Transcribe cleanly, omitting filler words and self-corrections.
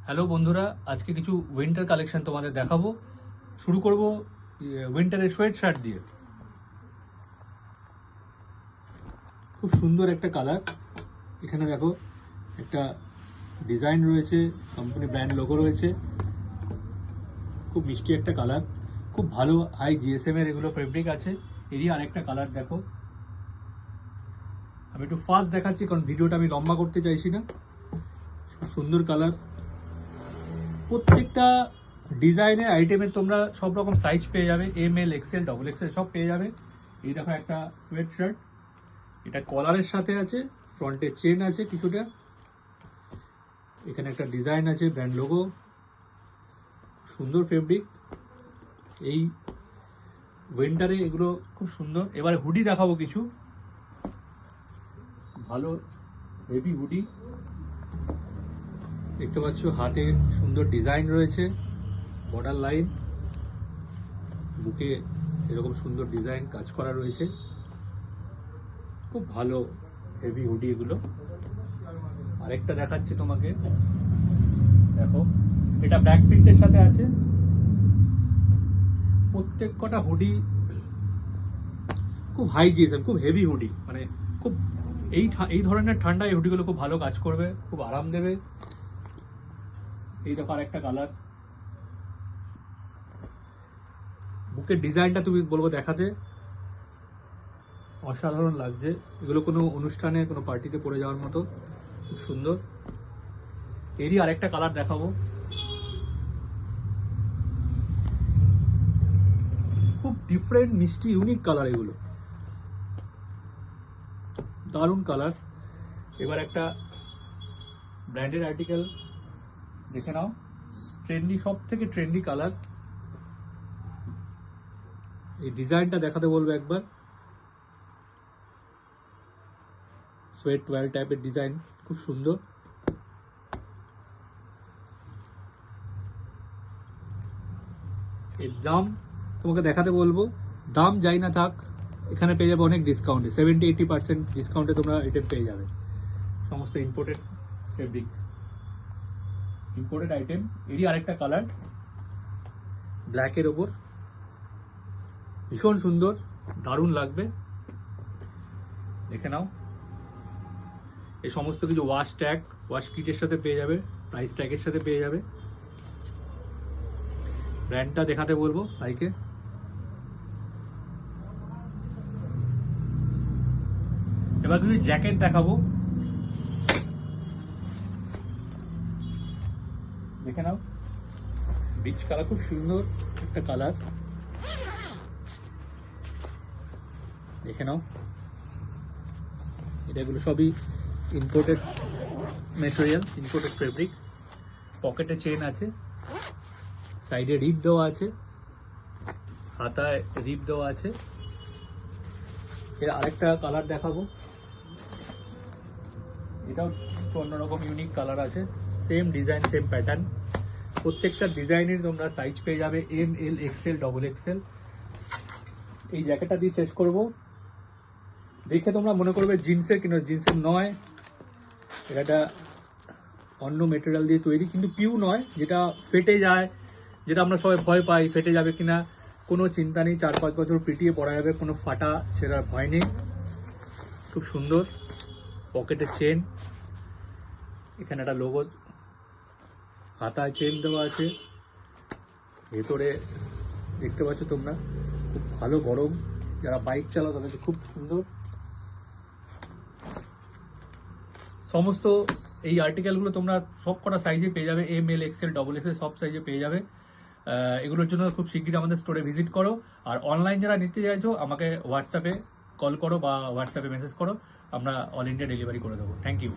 Hello বন্ধুরা, আজকে কিছু উইন্টার কালেকশন তোমাদের দেখাবো। শুরু করব উইন্টারের সোয়েট শার্ট দিয়ে। খুব সুন্দর একটা কালার। এখানে দেখো একটা ডিজাইন রয়েছে, কোম্পানি ব্র্যান্ড লোগো রয়েছে। খুব মিষ্টি একটা কালার, খুব ভালো হাই জিএসএম এর এগুলো ফেব্রিক আছে। এরই আরেকটা কালার দেখো। আমি একটু ফাস্ট দেখাচ্ছি কারণ ভিডিওটা আমি লম্বা করতে চাইছি না। খুব সুন্দর কালার। প্রত্যেকটা ডিজাইনের আইটেমের তোমরা সব রকম সাইজ পেয়ে যাবে, M L XL double XL সব পেয়ে যাবে। এই দেখো একটা সোয়েট শার্ট, এটা কলারের সাথে আছে, ফ্রন্টে চেন আছে কিছুটা, এখানে একটা ডিজাইন আছে ব্র্যান্ড লোগো, সুন্দর ফেব্রিক। এই উইন্টারে এগুলো খুব সুন্দর। এবারে হুডি দেখাবো কিছু ভালো হেভি হুডি। দেখতে পাচ্ছ হাতে সুন্দর ডিজাইন রয়েছে, বর্ডার লাইন, বুকে এরকম সুন্দর ডিজাইন কাজ করা রয়েছে। খুব ভালো হেভি হুডি এগুলো। আরেকটা দেখাচ্ছি তোমাকে, দেখো এটা ব্ল্যাক প্রিন্টের সাথে আছে। প্রত্যেক কটা হুডি খুব হাই জিএসএম, খুব হেভি হুডি, মানে খুব এই ধরনের ঠান্ডা এই হুডিগুলো খুব ভালো কাজ করবে, খুব আরাম দেবে। এই দেখো আরেকটা কালার। বুকের ডিজাইনটা তুমি বলবো দেখাতে, অসাধারণ লাগছে। এগুলো কোনো অনুষ্ঠানে কোনো পার্টিতে পরে যাওয়ার মতো, খুব সুন্দর। এরই আরেকটা কালার দেখাবো, খুব ডিফারেন্ট মিষ্টি ইউনিক কালার, এগুলো দারুণ কালার। এবার একটা ব্র্যান্ডেড আর্টিকেল দেখে নাও, ট্রেন্ডি, সব থেকে ট্রেন্ডি কালার। এই ডিজাইনটা দেখাতে বলবো একবার। সোয়েট ওয়্যার টাইপের ডিজাইন, খুব সুন্দর। এর দাম তোমাকে দেখাতে বলবো, দাম যাই না থাক, এখানে পেয়ে যাবে অনেক ডিসকাউন্টে, 70-80% ডিসকাউন্টে তোমরা আইটেম পেয়ে যাবে। সমস্ত ইম্পোর্টেড ফেব্রিক, ইম্পোর্টেড আইটেম। এরই আরেকটা কালার ব্ল্যাকের ওপর, ভীষণ সুন্দর, দারুণ লাগবে। দেখে নাও। এই সমস্ত কিছু ওয়াশ ট্যাগ, ওয়াশ কিটের সাথে পেয়ে যাবে, প্রাইস ট্যাগের সাথে পেয়ে যাবে। ব্র্যান্ডটা দেখাতে বলবো ভাইকে। এবার কিছু জ্যাকেট দেখাবো, দেখে নাও। বিচ কালার, খুব সুন্দর একটা কালার, দেখে নাও। এটাগুলো সবই ইম্পোর্টেড ম্যাটেরিয়াল, ইম্পোর্টেড ফেব্রিক। পকেটে চেন আছে, সাইডে রিপ দেওয়া আছে, হাতায় রিপ দেওয়া আছে। এর আরেকটা কালার দেখাবো, এটাও অন্যরকম ইউনিক কালার আছে, সেম ডিজাইন সেম প্যাটার্ন। প্রত্যেকটা ডিজাইনের তোমরা সাইজ পেয়ে যাবে, M L XL double XL. এই জ্যাকেটটা দিয়ে শেষ করব। দেখে তোমরা মনে করবে জিন্সের, কিন্তু জিন্সের নয়, এটা অন্য মেটেরিয়াল দিয়ে তৈরি, কিন্তু পিউ নয়, যেটা ফেটে যায়, যেটা আমরা সবাই ভয় পাই ফেটে যাবে কিনা। কোনো চিন্তা নেই, 4-5 বছর পিটিয়ে পরা যাবে, কোনো ফাটা ছেঁড়ার ভয় নেই। খুব সুন্দর। পকেটে চেন, এখানে একটা লোগো, হাতায় চেন দেওয়া আছে, ভেতরে দেখতে পাচ্ছ তোমরা, খুব ভালো গরম। যারা বাইক চালাও তাদের খুব সুন্দর। সমস্ত এই আর্টিকেলগুলো তোমরা সব কটা সাইজে পেয়ে যাবে, M L XL double XL সব সাইজে পেয়ে যাবে। এগুলোর জন্য খুব শিগগিরই আমাদের স্টোরে ভিজিট করো। আর অনলাইন যারা নিতে চাইছো আমাকে হোয়াটসঅ্যাপে কল করো বা হোয়াটসঅ্যাপে মেসেজ করো, আমরা অল ইন্ডিয়া ডেলিভারি করে দেবো। Thank you.